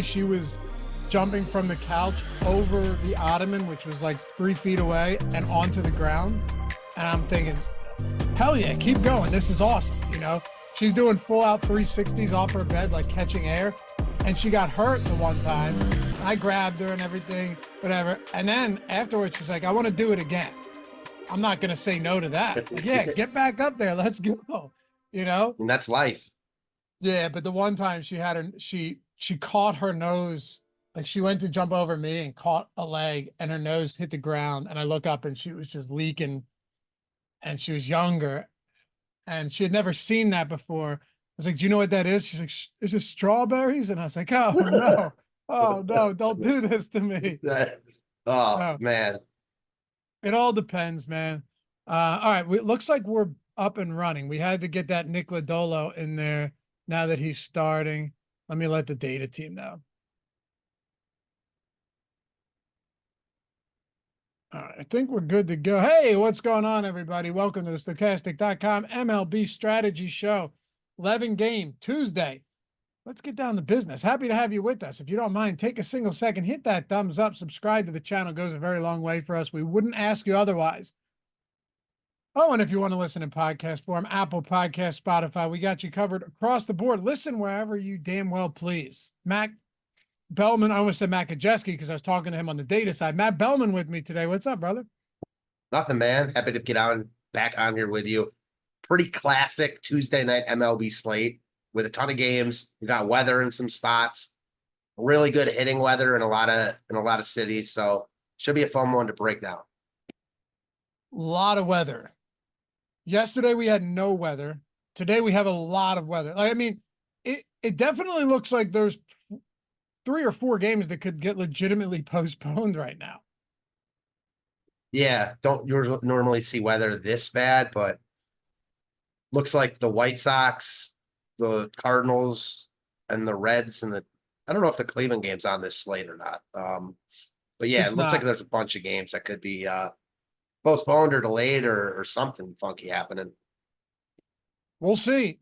She was jumping from the couch over the ottoman, which was like 3 feet away, and onto the ground. And I'm thinking, hell yeah, keep going. This is awesome. You know, she's doing full out 360s off her bed, like catching air. And she got hurt the one time. I grabbed her and everything, whatever. And then afterwards, she's like, I want to do it again. I'm not going to say no to that. Like, yeah, get back up there. Let's go. You know? And that's life. Yeah, but the one time she had her, she caught her nose, like she went to jump over me and caught a leg and her nose hit the ground. And I look up and she was just leaking and she was younger and she had never seen that before. I was like, do you know what that is? She's like, is it strawberries? And I was like, oh no, oh no, don't do this to me. Man. It all depends, man. All right. It looks like we're up and running. We had to get that Nick Lodolo in there now that he's starting. Let me let the data team know. All right, I think we're good to go. Hey, what's going on, everybody? Welcome to the Stochastic.com MLB Strategy Show. 11 game Tuesday. Let's get down to business. Happy to have you with us. If you don't mind, take a single second, hit that thumbs up, subscribe to the channel. Goes a very long way for us. We wouldn't ask you otherwise. Oh, and if you want to listen in podcast form, Apple Podcast, Spotify, we got you covered across the board. Listen wherever you damn well please. Matt Belman, I almost said Matt Kajeski because I was talking to him on the data side. Matt Belman with me today. What's up, brother? Nothing, man. Happy to get back on here with you. Pretty classic Tuesday night MLB slate with a ton of games. We got weather in some spots. Really good hitting weather in a lot of cities. So should be a fun one to break down. A lot of weather. Yesterday we had no weather. Today we have a lot of weather. Like, I mean, it definitely looks like there's 3 or 4 games that could get legitimately postponed right now. Yeah, don't normally see weather this bad, but looks like the White Sox, the Cardinals, and the Reds, and I don't know if the Cleveland game's on this slate or not. But yeah, it looks like there's a bunch of games that could be postponed or delayed or something funky happening. We'll see.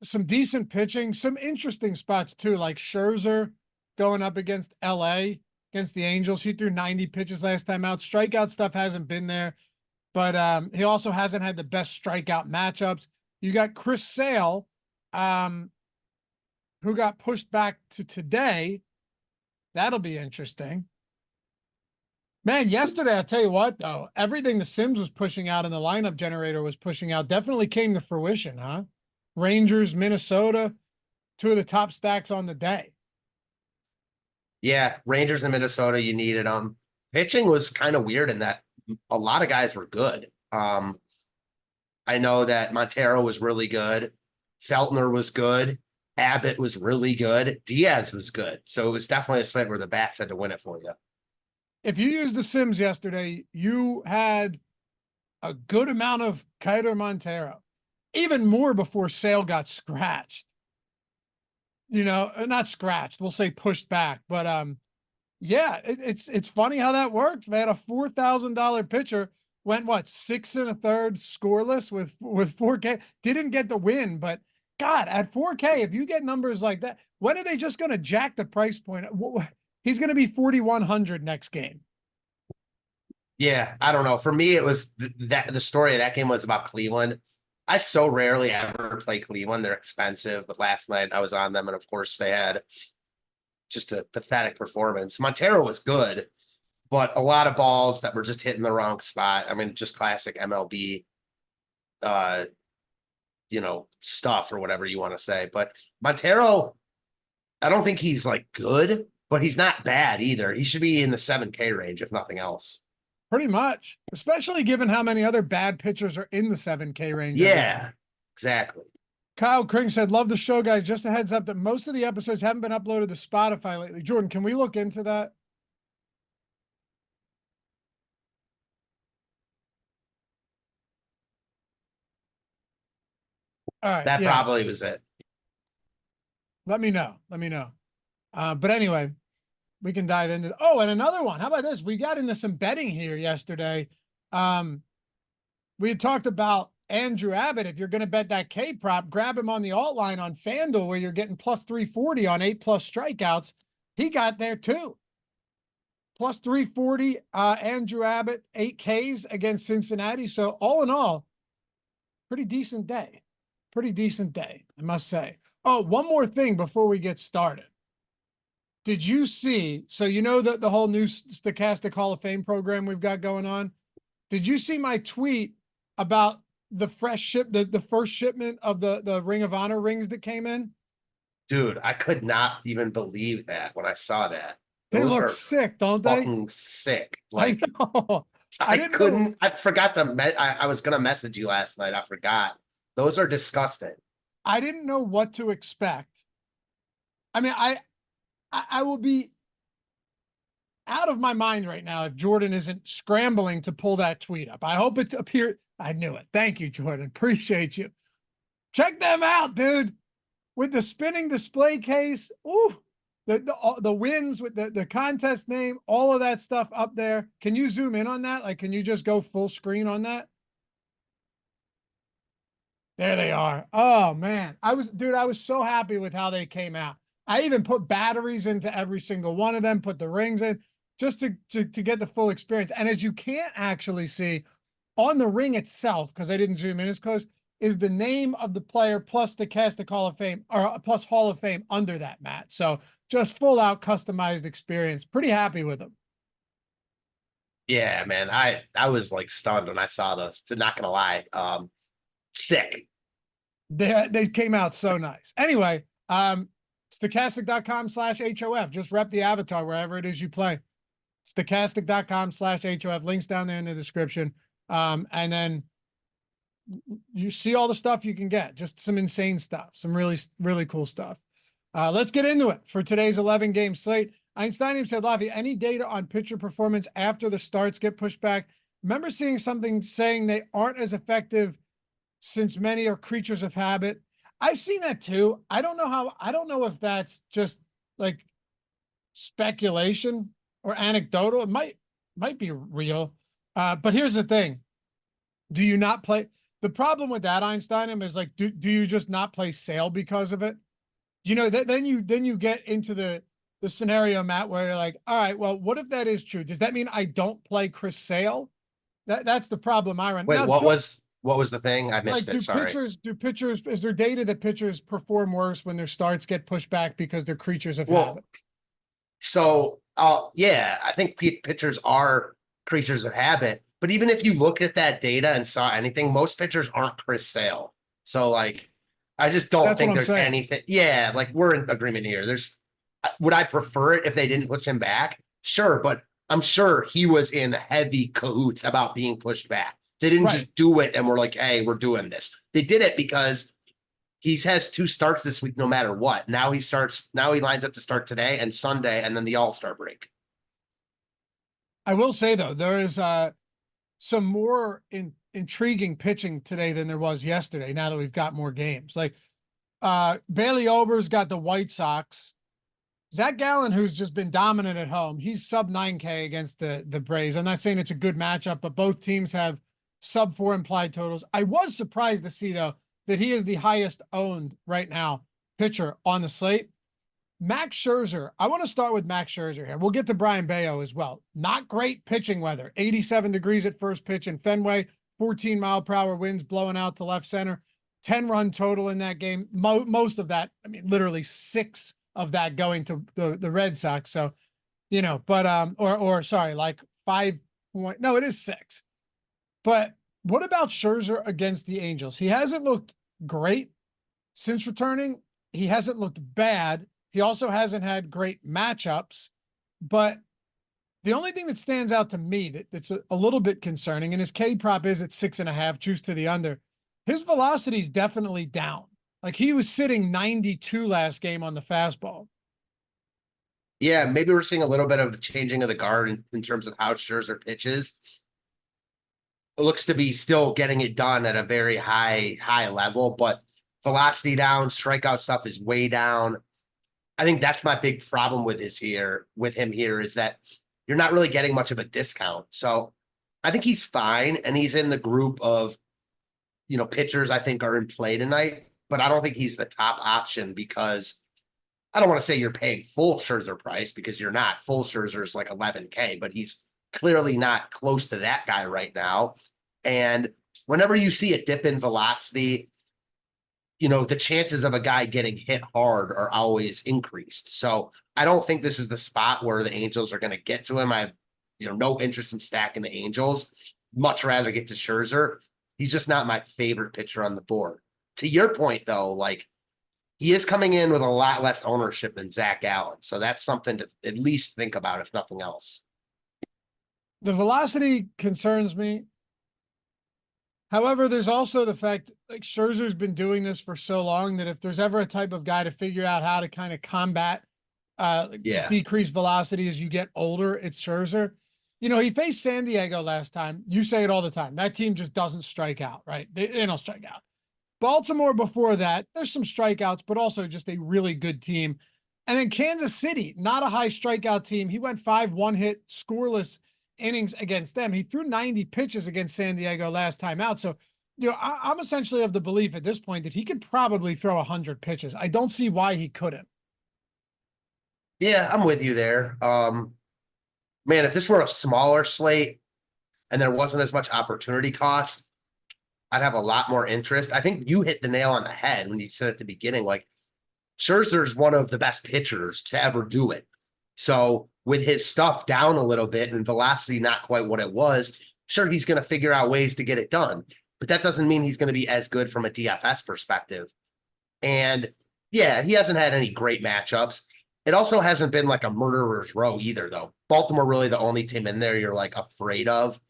Some decent pitching, some interesting spots too, like Scherzer going up against LA, against the Angels. He threw 90 pitches last time out. Strikeout stuff hasn't been there, but he also hasn't had the best strikeout matchups. You got Chris Sale, who got pushed back to today. That'll be interesting. Man, yesterday, I'll tell you what, though, everything the Sims was pushing out and the lineup generator was pushing out definitely came to fruition, huh? Rangers, Minnesota, 2 of the top stacks on the day. Yeah, Rangers and Minnesota, you needed them. Pitching was kind of weird in that a lot of guys were good. I know that Montero was really good. Feltner was good. Abbott was really good. Diaz was good. So it was definitely a slate where the bats had to win it for you. If you used the Sims yesterday, you had a good amount of Kiter Montero, even more before Sale got scratched. You know, not scratched, we'll say pushed back, but yeah, it's funny how that worked, man. A $4,000 pitcher went 6 1/3 scoreless with 4K. Didn't get the win, but God, at 4K, if you get numbers like that, when are they just going to jack the price point? He's going to be 4,100 next game. Yeah, I don't know. For me, it was the story of that game was about Cleveland. I so rarely ever play Cleveland. They're expensive, but last night I was on them, and of course they had just a pathetic performance. Montero was good, but a lot of balls that were just hitting the wrong spot. I mean, just classic MLB, stuff or whatever you want to say. But Montero, I don't think he's like good, but he's not bad either. He should be in the 7K range, if nothing else. Pretty much, especially given how many other bad pitchers are in the 7K range. Yeah, exactly. Kyle Kring said, love the show, guys. Just a heads up that most of the episodes haven't been uploaded to Spotify lately. Jordan, can we look into that? All right. That Yeah. probably was it. Let me know. Let me know. But anyway, we can dive into. Oh, and another one. How about this? We got into some betting here yesterday. We had talked about Andrew Abbott. If you're going to bet that K prop, grab him on the alt line on FanDuel where you're getting plus 340 on 8+ strikeouts. He got there too. Plus 340, Andrew Abbott, 8 Ks against Cincinnati. So all in all, pretty decent day. Pretty decent day, I must say. Oh, one more thing before we get started. Did you see, so you know the whole new Stochastic Hall of Fame program we've got going on? Did you see my tweet about the the first shipment of the Ring of Honor rings that came in? Dude, I could not even believe that when I saw that. They Those look are sick, don't they? fucking sick. Like, I know. I didn't couldn't, know. I forgot to, I was going to message you last night. I forgot. Those are disgusting. I didn't know what to expect. I mean, I will be out of my mind right now if Jordan isn't scrambling to pull that tweet up. I hope it appeared. I knew it. Thank you, Jordan. Appreciate you. Check them out, dude. With the spinning display case. Ooh, the wins with the contest name, all of that stuff up there. Can you zoom in on that? Like, can you just go full screen on that? There they are. Oh man. I was so happy with how they came out. I even put batteries into every single one of them, put the rings in just to get the full experience. And as you can't actually see on the ring itself, because I didn't zoom in as close, is the name of the player plus the Stochastic Hall of Fame or plus Hall of Fame under that, Matt. So just full out customized experience. Pretty happy with them. Yeah, man. I was like stunned when I saw those, not gonna lie. Sick. They came out so nice. Anyway, Stochastic.com/HOF. Just rep the avatar wherever it is you play. Stochastic.com/HOF. Links down there in the description. And then you see all the stuff you can get. Just some insane stuff. Some really, really cool stuff. Let's get into it for today's 11-game slate. Einsteinium said, Lavi, any data on pitcher performance after the starts get pushed back? Remember seeing something saying they aren't as effective since many are creatures of habit. I've seen that too. I don't know if that's just like speculation or anecdotal. It might be real. But here's the thing. Do you not play? The problem with that, Einstein, is like, do you just not play Sale because of it? You know, then you get into the scenario, Matt, where you're like, all right, well, what if that is true? Does that mean I don't play Chris Sale? That's the problem I run. Wait, now, what was the thing? I missed like, it. Sorry. Do pitchers, is there data that pitchers perform worse when their starts get pushed back because they're creatures of habit? So, yeah, I think pitchers are creatures of habit. But even if you look at that data and saw anything, most pitchers aren't Chris Sale. So, like, I just don't think there's anything. Yeah, like, we're in agreement here. Would I prefer it if they didn't push him back? Sure, but I'm sure he was in heavy cahoots about being pushed back. They didn't just do it and we're like, hey, we're doing this. They did it because he has 2 starts this week no matter what. Now he lines up to start today and Sunday and then the All-Star break. I will say, though, there is some more intriguing pitching today than there was yesterday now that we've got more games. Like Bailey Ober's got the White Sox. Zach Gallen, who's just been dominant at home, he's sub 9K against the Braves. I'm not saying it's a good matchup, but both teams have sub 4 implied totals. I was surprised to see, though, that he is the highest owned right now pitcher on the slate. Max Scherzer. I want to start with Max Scherzer here. We'll get to Brian Bello as well. Not great pitching weather. 87 degrees at first pitch in Fenway. 14-mile-per-hour winds blowing out to left center. 10-run total in that game. Most of that, I mean, literally 6 of that going to the Red Sox. So, you know, but sorry, like 5 point. No, it is 6. But what about Scherzer against the Angels? He hasn't looked great since returning. He hasn't looked bad. He also hasn't had great matchups. But the only thing that stands out to me that's a little bit concerning, and his K prop is at 6.5, juice to the under. His velocity is definitely down. Like he was sitting 92 last game on the fastball. Yeah, maybe we're seeing a little bit of changing of the guard in terms of how Scherzer pitches. It looks to be still getting it done at a very high level, but velocity down, strikeout stuff is way down. I think that's my big problem with him here is that you're not really getting much of a discount. So I think he's fine, and he's in the group of, pitchers I think are in play tonight, but I don't think he's the top option because I don't want to say you're paying full Scherzer price because you're not. Full Scherzer is like 11K, but he's clearly not close to that guy right now. And whenever you see a dip in velocity, the chances of a guy getting hit hard are always increased. So I don't think this is the spot where the Angels are going to get to him. I have, no interest in stacking the Angels. Much rather get to Scherzer. He's just not my favorite pitcher on the board. To your point, though, like he is coming in with a lot less ownership than Zach Allen. So that's something to at least think about, if nothing else. The velocity concerns me. However, there's also the fact like Scherzer's been doing this for so long that if there's ever a type of guy to figure out how to kind of combat decreased velocity as you get older, it's Scherzer. He faced San Diego last time. You say it all the time. That team just doesn't strike out, right? They don't strike out. Baltimore before that, there's some strikeouts, but also just a really good team. And then Kansas City, not a high strikeout team. He went 5 one-hit scoreless innings against them. He threw 90 pitches against San Diego last time out. So, I'm essentially of the belief at this point that he could probably throw 100 pitches. I don't see why he couldn't. Yeah, I'm with you there. Man, if this were a smaller slate and there wasn't as much opportunity cost, I'd have a lot more interest. I think you hit the nail on the head when you said at the beginning, like Scherzer is one of the best pitchers to ever do it. So with his stuff down a little bit and velocity not quite what it was, sure, he's going to figure out ways to get it done. But that doesn't mean he's going to be as good from a DFS perspective. And yeah, he hasn't had any great matchups. It also hasn't been like a murderer's row either, though. Baltimore really the only team in there you're like afraid of.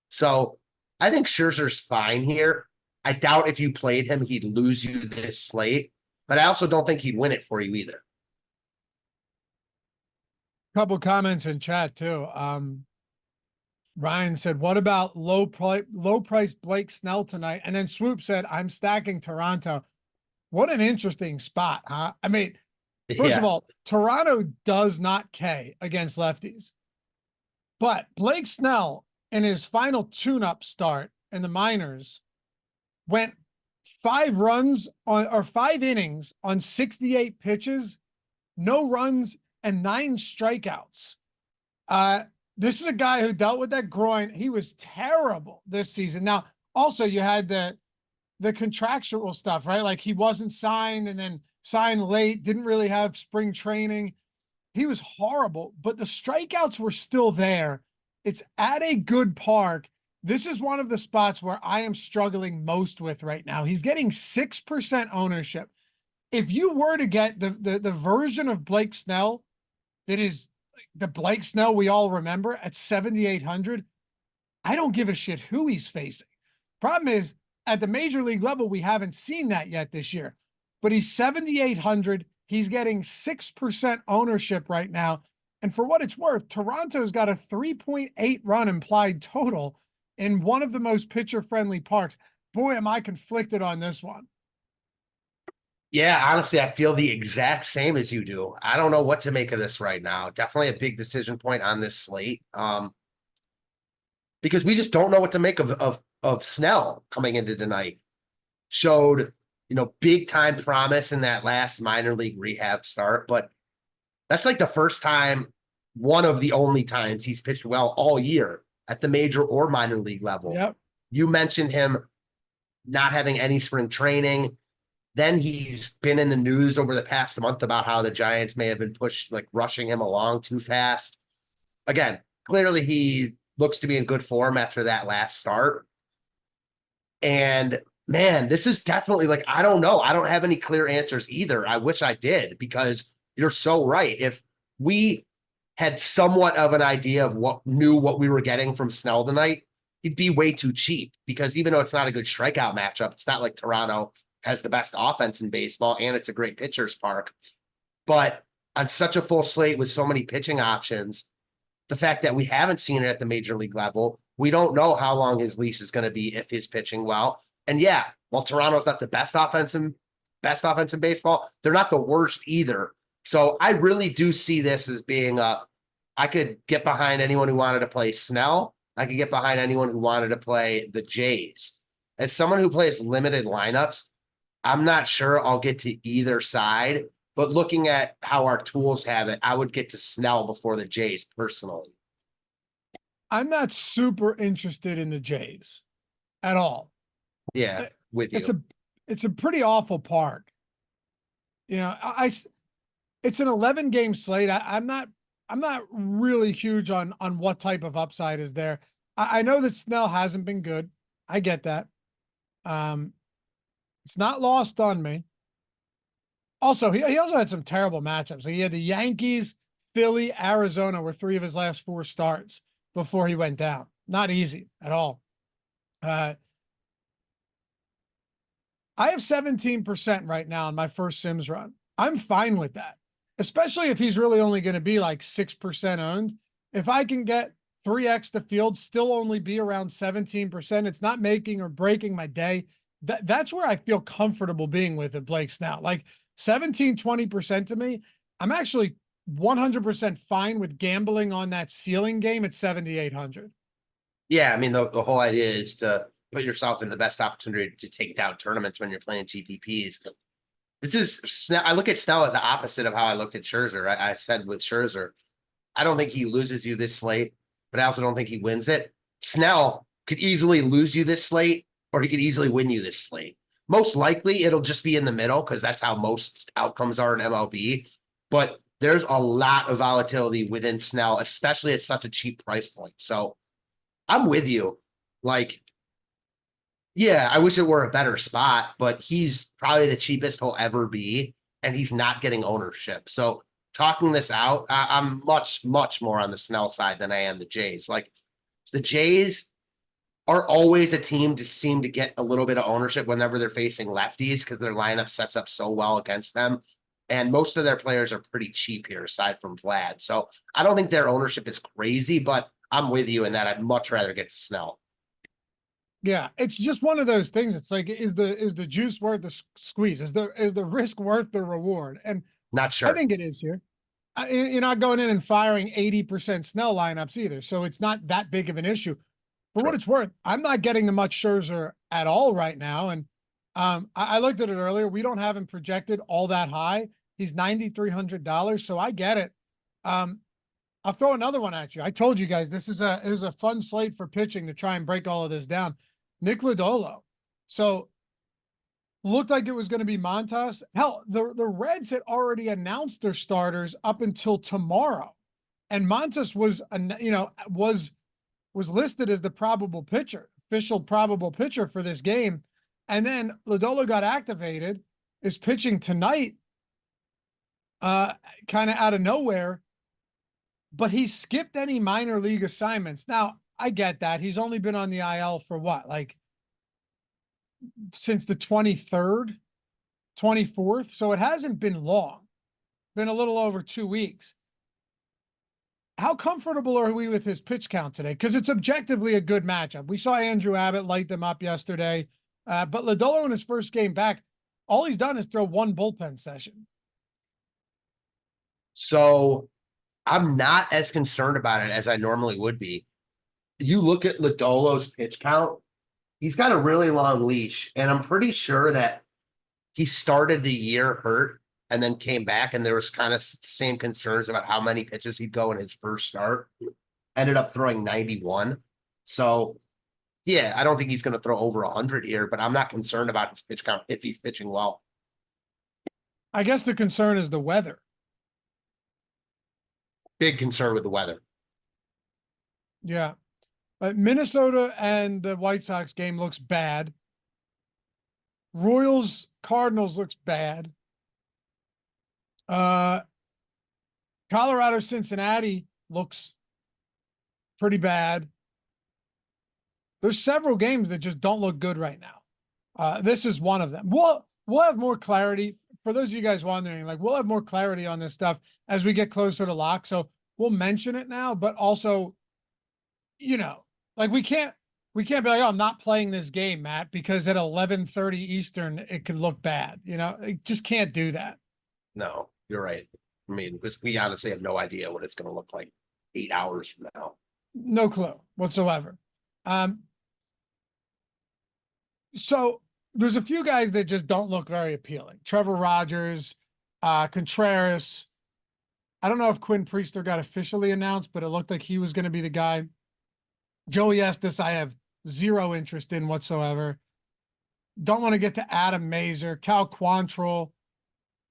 So I think Scherzer's fine here. I doubt if you played him, he'd lose you this slate, but I also don't think he'd win it for you either. Couple comments in chat too. Ryan said, what about low price Blake Snell tonight? And then Swoop said, I'm stacking Toronto. What an interesting spot, huh? I mean, first of all, Toronto does not K against lefties. But Blake Snell in his final tune-up start in the minors went 5 innings on 68 pitches, no runs, and 9 strikeouts. This is a guy who dealt with that groin. He was terrible this season. Now, also you had the contractual stuff, right? Like he wasn't signed and then signed late, didn't really have spring training. He was horrible, but the strikeouts were still there. It's at a good park. This is one of the spots where I am struggling most with right now. He's getting 6% ownership. If you were to get the version of Blake Snell that is the Blake Snell we all remember at 7,800, I don't give a shit who he's facing. Problem is, at the major league level, we haven't seen that yet this year. But he's 7,800. He's getting 6% ownership right now. And for what it's worth, Toronto's got a 3.8 run implied total in one of the most pitcher-friendly parks. Boy, am I conflicted on this one. Yeah, honestly, I feel the exact same as you do. I don't know what to make of this right now. Definitely a big decision point on this slate. Because we just don't know what to make of Snell coming into tonight. Showed, big time promise in that last minor league rehab start, but that's like the first time, one of the only times he's pitched well all year at the major or minor league level. Yep. You mentioned him not having any spring training. Then he's been in the news over the past month about how the Giants may have been rushing him along too fast. Again, clearly he looks to be in good form after that last start. And man, this is definitely I don't know. I don't have any clear answers either. I wish I did, because you're so right. If we had somewhat of an idea of what we were getting from Snell tonight, he'd be way too cheap, because even though it's not a good strikeout matchup, it's not like Toronto has the best offense in baseball, and it's a great pitcher's park. But on such a full slate with so many pitching options, the fact that we haven't seen it at the major league level, we don't know how long his leash is going to be if he's pitching well. And yeah, while Toronto's not the best offense in baseball, they're not the worst either. So I really do see this as being I could get behind anyone who wanted to play Snell. I could get behind anyone who wanted to play the Jays. As someone who plays limited lineups, I'm not sure I'll get to either side, but looking at how our tools have it, I would get to Snell before the Jays personally. I'm not super interested in the Jays at all. Yeah, with you. It's a pretty awful park. You know, it's an 11 game slate. I'm not really huge on what type of upside is there. I know that Snell hasn't been good. I get that. It's not lost on me. Also, he also had some terrible matchups. He had the Yankees, Philly, Arizona were 3 of his last 4 starts before he went down. Not easy at all. I have 17% right now in my first Sims run. I'm fine with that, especially if he's really only going to be like 6% owned. If I can get 3x the field, still only be around 17%, it's not making or breaking my day. That's where I feel comfortable being with it, Blake Snell. Like 17-20% to me, I'm actually 100% fine with gambling on that ceiling game at 7,800. Yeah, I mean, the whole idea is to put yourself in the best opportunity to take down tournaments when you're playing GPPs. This is Snell. I look at Snell at the opposite of how I looked at Scherzer. I said with Scherzer, I don't think he loses you this slate, but I also don't think he wins it. Snell could easily lose you this slate, or he could easily win you this slate. Most likely, it'll just be in the middle because that's how most outcomes are in MLB. But there's a lot of volatility within Snell, especially at such a cheap price point. So I'm with you. Like, yeah, I wish it were a better spot, but he's probably the cheapest he'll ever be, and he's not getting ownership. So talking this out, I'm much, much more on the Snell side than I am the Jays. Like, the Jays are always a team to seem to get a little bit of ownership whenever they're facing lefties because their lineup sets up so well against them. And most of their players are pretty cheap here, aside from Vlad. So I don't think their ownership is crazy, but I'm with you in that I'd much rather get to Snell. Yeah, it's just one of those things. It's like, is the juice worth the squeeze? Is the risk worth the reward? And Not sure. I think it is here. You're not going in and firing 80% Snell lineups either, so it's not that big of an issue. For what it's worth, I'm not getting the much Scherzer at all right now. And I looked at it earlier. We don't have him projected all that high. He's $9,300, so I get it. I'll throw another one at you. I told you guys this is a fun slate for pitching to try and break all of this down. Nick Lodolo. So looked like it was going to be Montas. Hell, the Reds had already announced their starters up until tomorrow, and Montas was listed as the probable pitcher, official probable pitcher for this game. And then Lodolo got activated, is pitching tonight, kind of out of nowhere, but he skipped any minor league assignments. Now, I get that. He's only been on the IL for what, like since the 23rd, 24th. So it hasn't been long, been a little over 2 weeks. How comfortable are we with his pitch count today? Because it's objectively a good matchup. We saw Andrew Abbott light them up yesterday, but Lodolo in his first game back, all he's done is throw 1 bullpen session. So I'm not as concerned about it as I normally would be. You look at Lodolo's pitch count, he's got a really long leash, and I'm pretty sure that he started the year hurt and then came back, and there was kind of the same concerns about how many pitches he'd go in his first start. Ended up throwing 91. So, yeah, I don't think he's going to throw over 100 here, but I'm not concerned about his pitch count if he's pitching well. I guess the concern is the weather. Big concern with the weather. Yeah. Minnesota and the White Sox game looks bad. Royals Cardinals looks bad. Colorado Cincinnati looks pretty bad. There's several games that just don't look good right now. This is one of them. Well, we'll have more clarity for those of you guys wondering, like we'll have more clarity on this stuff as we get closer to lock. So we'll mention it now, but also, like we can't be like, oh, I'm not playing this game, Matt, because at 11:30 Eastern, it could look bad. It just can't do that. No, you're right. I mean, because we honestly have no idea what it's going to look like 8 hours from now. No clue whatsoever. So there's a few guys that just don't look very appealing. Trevor Rogers, Contreras. I don't know if Quinn Priester got officially announced, but it looked like he was going to be the guy. Joey Estes, I have zero interest in whatsoever. Don't want to get to Adam Mazur, Cal Quantrill.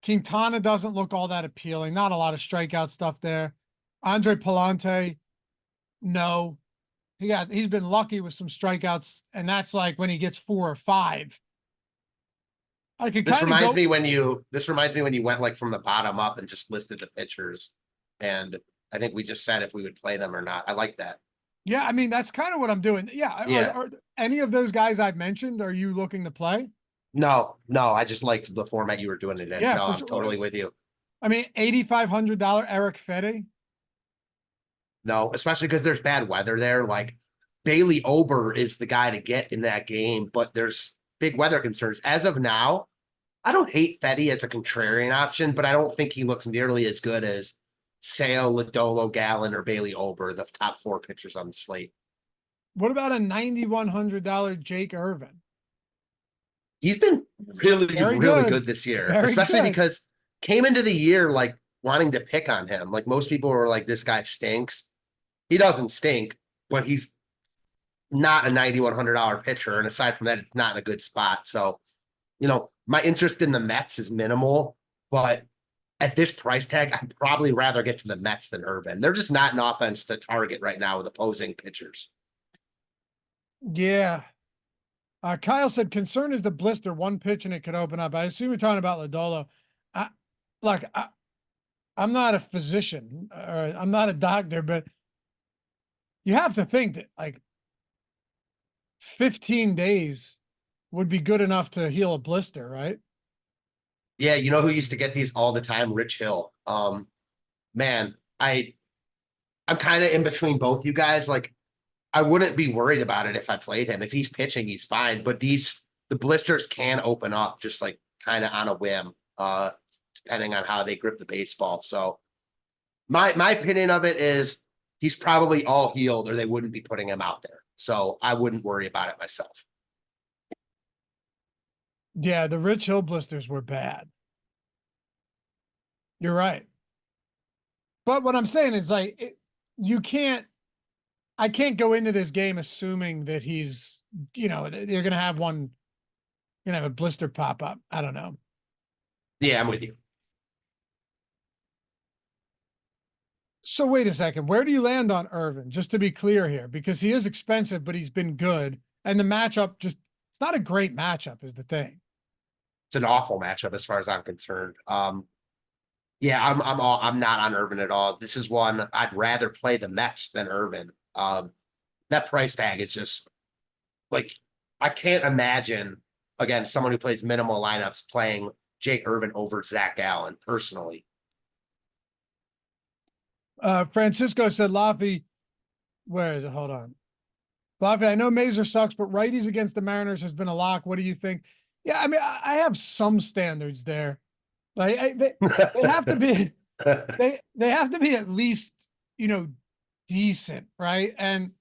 Quintana doesn't look all that appealing. Not a lot of strikeout stuff there. Andre Palante, no. He's been lucky with some strikeouts, and that's like when he gets 4 or 5. I could This reminds me when you went like from the bottom up and just listed the pitchers. And I think we just said if we would play them or not. I like that. Yeah, I mean, that's kind of what I'm doing. Yeah. Are any of those guys I've mentioned, are you looking to play? No, I just liked the format you were doing it in. Yeah, no, I'm sure. totally with you. I mean, $8,500 Eric Fede. No, especially because there's bad weather there. Like Bailey Ober is the guy to get in that game, but there's big weather concerns. As of now, I don't hate Fetty as a contrarian option, but I don't think he looks nearly as good as Sale, Lodolo, Gallen, or Bailey Ober, the top 4 pitchers on the slate. What about a $9,100 Jake Irvin? He's been really good this year, especially because came into the year like wanting to pick on him. Like most people were like, this guy stinks. He doesn't stink, but he's not a $9,100 pitcher. And aside from that, it's not in a good spot. So, my interest in the Mets is minimal, but at this price tag, I'd probably rather get to the Mets than Irvin. They're just not an offense to target right now with opposing pitchers. Yeah. Kyle said, concern is the blister, one pitch and it could open up. I assume you're talking about Lodolo. I'm not a physician or I'm not a doctor, but you have to think that like 15 days would be good enough to heal a blister, right? Yeah, you know who used to get these all the time? Rich Hill. Man, I'm kind of in between both you guys. Like, I wouldn't be worried about it if I played him. If he's pitching, he's fine. But the blisters can open up just like kind of on a whim, depending on how they grip the baseball. So my opinion of it is he's probably all healed or they wouldn't be putting him out there. So I wouldn't worry about it myself. Yeah, the Rich Hill blisters were bad. You're right. But what I'm saying is like, I can't go into this game assuming that he's, you're going to have a blister pop up. I don't know. Yeah, I'm with you. So wait a second. Where do you land on Irvin? Just to be clear here, because he is expensive, but he's been good. And the matchup it's not a great matchup is the thing. It's an awful matchup as far as I'm concerned. Yeah, I'm not on Irvin at all. This is one I'd rather play the Mets than Irvin. That price tag is just like, I can't imagine, again, someone who plays minimal lineups playing Jake Irvin over Zach Gallen personally. Francisco said, Laffy, where is it? Hold on. Laffy, I know Mazur sucks, but righties against the Mariners has been a lock. What do you think? Yeah, I mean, I have some standards there. Like they have to be, they have to be at least, decent, right? And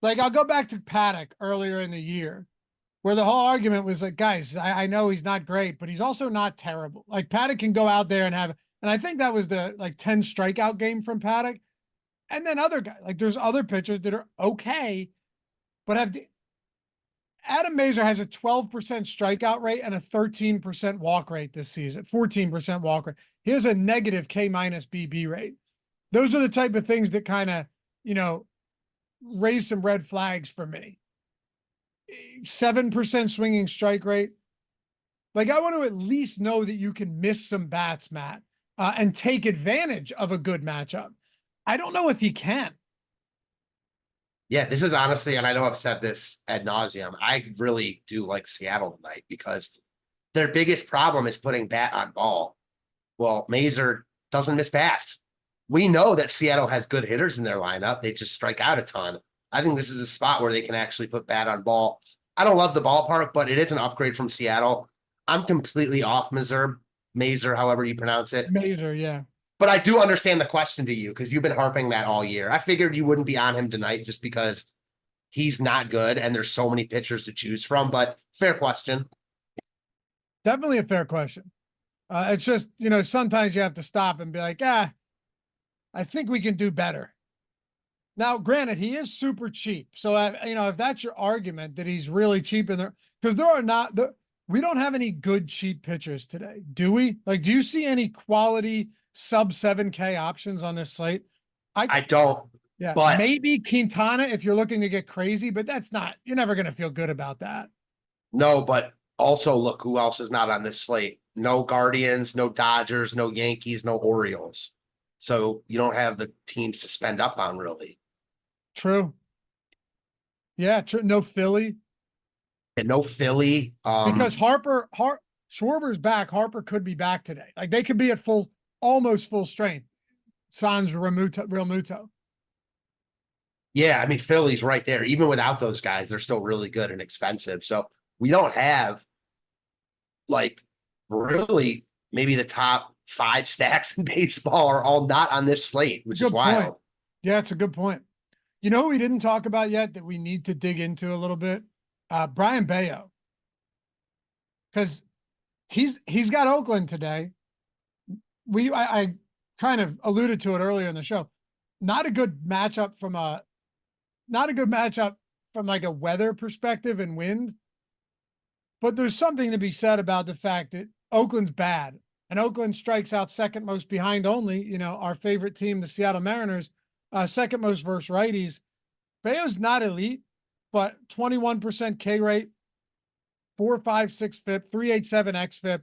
like, I'll go back to Paddock earlier in the year where the whole argument was like, guys, I know he's not great, but he's also not terrible. Like Paddock can go out there and I think that was the 10 strikeout game from Paddock. And then other guys, like there's other pitchers that are okay, but Adam Mazur has a 12% strikeout rate and a 13% walk rate this season, 14% walk rate. He has a negative K- BB rate. Those are the type of things that kind of, raise some red flags for me. 7% swinging strike rate. Like I want to at least know that you can miss some bats, Matt, and take advantage of a good matchup. I don't know if he can. Yeah, this is honestly, and I know I've said this ad nauseum, I really do like Seattle tonight because their biggest problem is putting bat on ball. Well, Mazer doesn't miss bats. We know that Seattle has good hitters in their lineup. They just strike out a ton. I think this is a spot where they can actually put bat on ball. I don't love the ballpark, but it is an upgrade from Seattle. I'm completely off Mazer, however you pronounce it. Mazer, yeah. But I do understand the question to you because you've been harping that all year. I figured you wouldn't be on him tonight just because he's not good and there's so many pitchers to choose from, but fair question. Definitely a fair question. It's just, sometimes you have to stop and be like, I think we can do better. Now, granted, he is super cheap. So, if that's your argument that he's really cheap in there, because we don't have any good cheap pitchers today, do we? Like, do you see any quality sub 7K options on this slate? I don't. Yeah, but maybe Quintana if you're looking to get crazy, but you're never going to feel good about that. No, but also look who else is not on this slate. No Guardians, no Dodgers, no Yankees, no Orioles. So you don't have the teams to spend up on, really. True. Yeah, true. No Philly. And no Philly. Because Schwarber's back. Harper could be back today. Like they could be at almost full strength. Sans Realmuto. Yeah, I mean, Philly's right there. Even without those guys, they're still really good and expensive. So we don't have, really, maybe the top 5 stacks in baseball are all not on this slate, which is wild. Point. Yeah, it's a good point. You know who we didn't talk about yet that we need to dig into a little bit? Brian Bello. Because he's got Oakland today. I kind of alluded to it earlier in the show. Not a good matchup from like a weather perspective and wind. But there's something to be said about the fact that Oakland's bad. And Oakland strikes out second most behind only, our favorite team, the Seattle Mariners, second most versus righties. Bello's not elite, but 21% K rate, 4.56 FIP, 3.87 xFIP.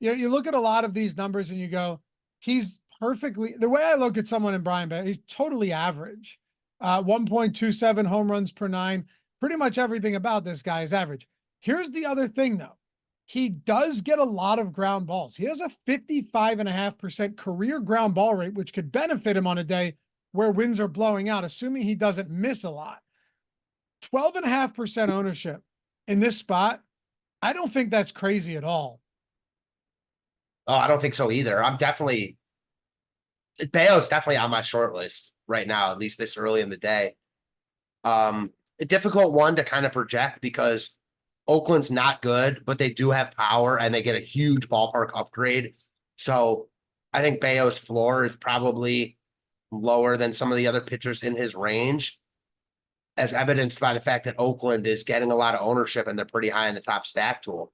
You look at a lot of these numbers and you go, he's perfectly, the way I look at someone in Brian Bello, he's totally average. 1.27 home runs per 9. Pretty much everything about this guy is average. Here's the other thing though. He does get a lot of ground balls. He has a 55.5% career ground ball rate, which could benefit him on a day where winds are blowing out, assuming he doesn't miss a lot. 12.5% ownership in this spot. I don't think that's crazy at all. Oh, I don't think so either. Bello's definitely on my short list right now, at least this early in the day. A difficult one to kind of project because Oakland's not good, but they do have power and they get a huge ballpark upgrade. So I think Bello's floor is probably lower than some of the other pitchers in his range, as evidenced by the fact that Oakland is getting a lot of ownership and they're pretty high in the top stack tool.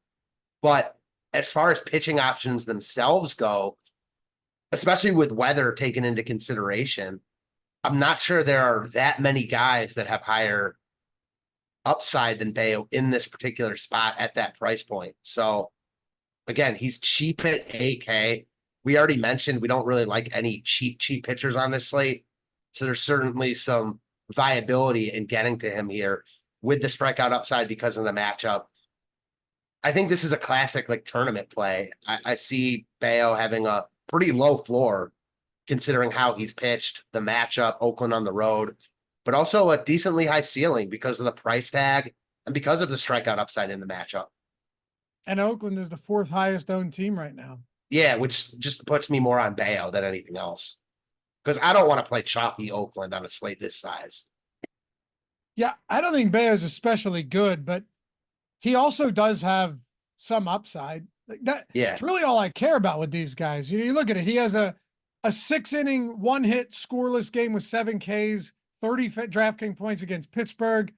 But as far as pitching options themselves go, especially with weather taken into consideration, I'm not sure there are that many guys that have higher upside than Bello in this particular spot at that price point. So again, he's cheap at 8K. We already mentioned we don't really like any cheap pitchers on this slate. So there's certainly some viability in getting to him here with the strikeout upside because of the matchup. I think this is a classic tournament play. I see Bello having a pretty low floor considering how he's pitched, the matchup, Oakland on the road, but also a decently high ceiling because of the price tag and because of the strikeout upside in the matchup. And Oakland is the 4th highest owned team right now. Yeah, which just puts me more on Bello than anything else. Because I don't want to play chalky Oakland on a slate this size. Yeah, I don't think Bello is especially good, but he also does have some upside. That's really all I care about with these guys. You look at it, he has a 6-inning, 1-hit, scoreless game with 7 Ks, 30 DraftKings points against Pittsburgh.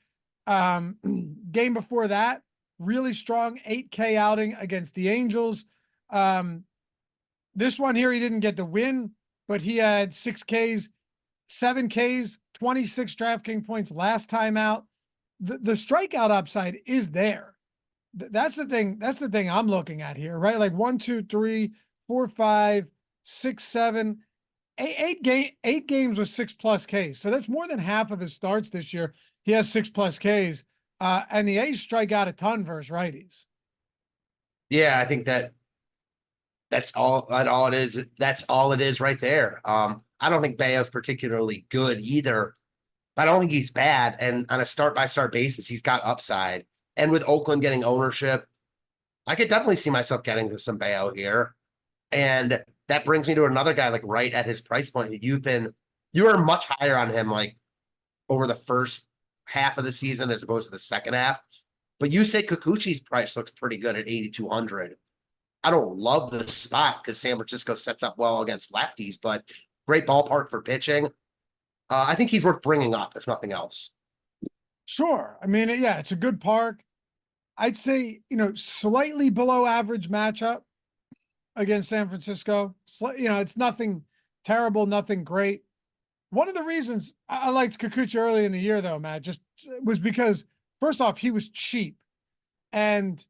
Game before that, really strong 8K outing against the Angels. This one here, he didn't get the win, but he had 6 Ks, 7 Ks, 26 DraftKings points last time out. The strikeout upside is there. That's the thing. That's the thing I'm looking at here, right? Like 1, 2, 3, 4, 5, 6, 7, 8 games with 6+ Ks. So that's more than half of his starts this year. He has 6+ Ks. And the A's strike out a ton versus righties. Yeah, I think that's all it is. That's all it is right there. I don't think Bello's particularly good either. I don't think he's bad. And on a start by start basis, he's got upside. And with Oakland getting ownership, I could definitely see myself getting to some Bello here. And that brings me to another guy like right at his price point. You were much higher on him like over the first half of the season as opposed to the second half. But you say Kikuchi's price looks pretty good at 8,200. I don't love the spot because San Francisco sets up well against lefties, but great ballpark for pitching. I think he's worth bringing up, if nothing else. Sure. I mean, yeah, it's a good park. I'd say, slightly below average matchup against San Francisco. It's nothing terrible, nothing great. One of the reasons I liked Kikuchi early in the year, though, Matt, just was because first off, he was cheap and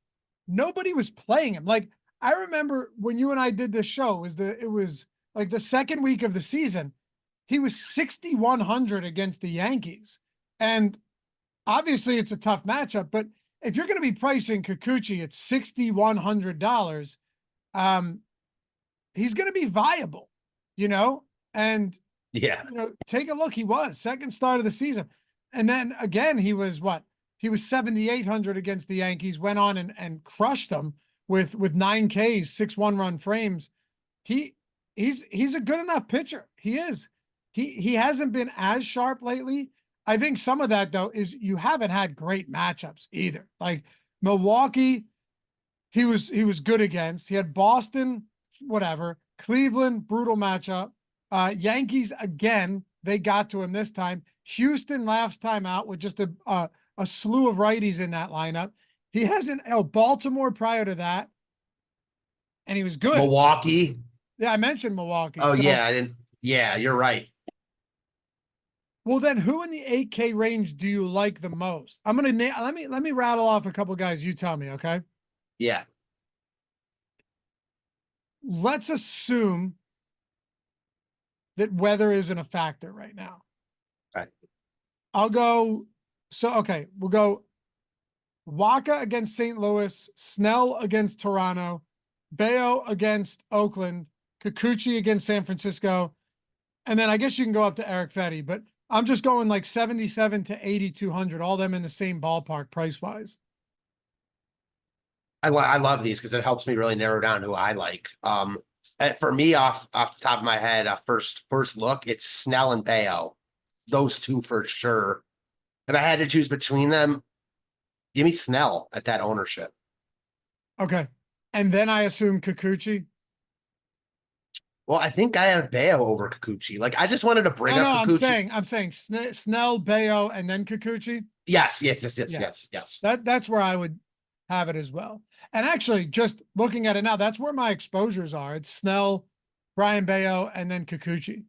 nobody was playing him. Like, I remember when you and I did this show, it was like the second week of the season, he was 6,100 against the Yankees. And obviously it's a tough matchup, but if you're going to be pricing Kikuchi at $6,100, he's going to be viable, and Yeah. take a look. He was second start of the season. And then again, he was 7,800 against the Yankees, went on and crushed them with 9 Ks, 6 1-run frames. He's a good enough pitcher. He is. He hasn't been as sharp lately. I think some of that though is you haven't had great matchups either. Like Milwaukee, he was good against. He had Boston, whatever. Cleveland, brutal matchup. Yankees again, they got to him this time. Houston last time out with just a slew of righties in that lineup. He hasn't. Baltimore prior to that, and he was good. Milwaukee. Yeah, I mentioned Milwaukee. Oh, yeah, I didn't. Yeah, you're right. Well, then who in the 8K range do you like the most? I'm gonna let me rattle off a couple guys. You tell me, okay? Yeah. Let's assume that weather isn't a factor right now. Right. I'll go. So, okay, we'll go Waka against St. Louis, Snell against Toronto, Bello against Oakland, Kikuchi against San Francisco. And then I guess you can go up to Eric Fetty, but I'm just going like 77 to 8,200, all them in the same ballpark price wise. I love these because it helps me really narrow down who I like. And for me, off the top of my head, first look, it's Snell and Bello. Those two for sure. If I had to choose between them, give me Snell at that ownership. Okay. And then I assume Kikuchi. Well, I think I have Bello over Kikuchi. Like, I just wanted to bring up Kikuchi. I'm saying Snell, Bello, and then Kikuchi. Yes. That's where I would have it as well. And actually, just looking at it now, that's where my exposures are. It's Snell, Brian Bello, and then Kikuchi.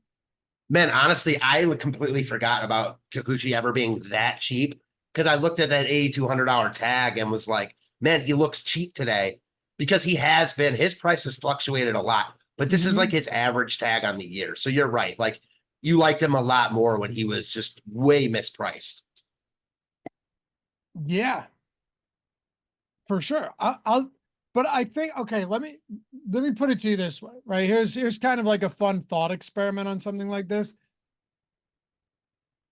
Man, honestly, I completely forgot about Kikuchi ever being that cheap because I looked at that $8,200 tag and was like, man, he looks cheap today because his price has fluctuated a lot, but this is like his average tag on the year. So you're right. Like, you liked him a lot more when he was just way mispriced. Yeah, for sure. But I think, okay, let me put it to you this way, right? Here's kind of like a fun thought experiment on something like this.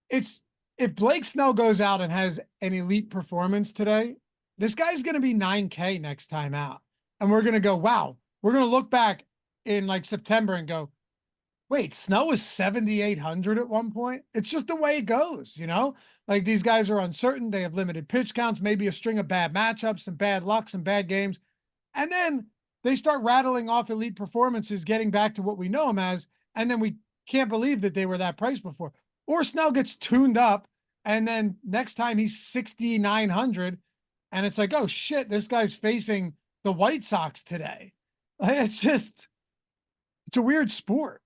If Blake Snell goes out and has an elite performance today, this guy's going to be 9K next time out. And we're going to go, wow, we're going to look back in like September and go, wait, Snell was 7,800 at one point. It's just the way it goes, like these guys are uncertain. They have limited pitch counts, maybe a string of bad matchups, some bad luck, some bad games. And then they start rattling off elite performances, getting back to what we know them as. And then we can't believe that they were that price before. Or Snell gets tuned up. And then next time he's 6,900. And it's like, oh shit, this guy's facing the White Sox today. It's a weird sport.